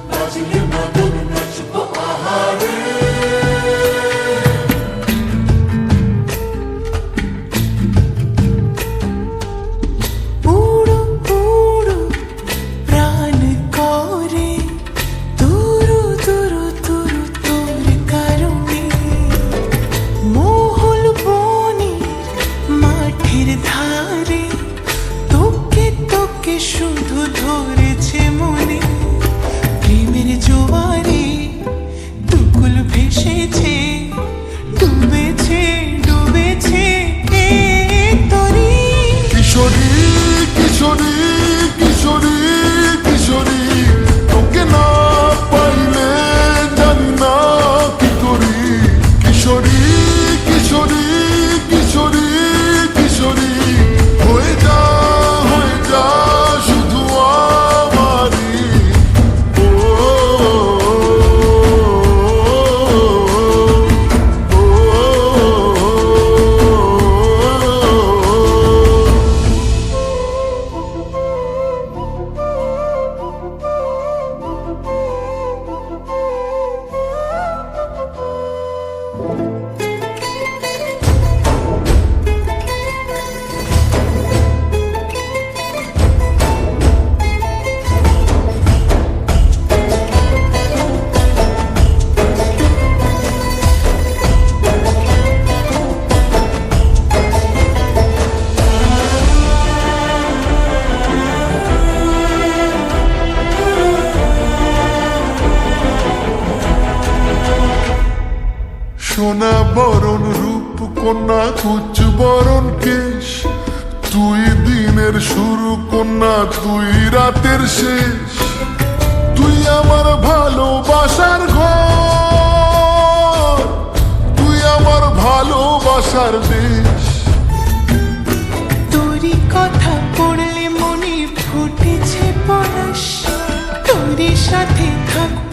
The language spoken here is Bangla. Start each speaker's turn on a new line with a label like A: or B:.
A: বাজলে মাদল নাচবো আহারে।
B: উড়ো উড়ো প্রাণ করে তুরু তুরু তুরু তোর কারণে, মহল বনের মাঠের ধারে তোকে তোকে শুধু ধরেছে মনে। প্রেমের জোয়ারে দুকুল ভেসেছে, ডুবেছে ডুবেছে এই তরি।
C: কিশোরী কিশোরী কিশোরী কিশোরী, তোকে না পাইলে জানি না কি করি। কিশোরী কিশোরী কিশোরী কিশোরী, হয়ে যা শুধু আমারই। ও সোনা বরণ রূপ কন্যা কুচ বরণ কেশ, তুই দিনের শুরু কন্যা তুই রাতের শেষ। তুই আমার ভালোবাসার ঘর, তুই আমার ভালোবাসার দেশ।
B: তোরই কথা পড়লে মনে ফুটেছে পরশ, তোরই সাথে থাকবো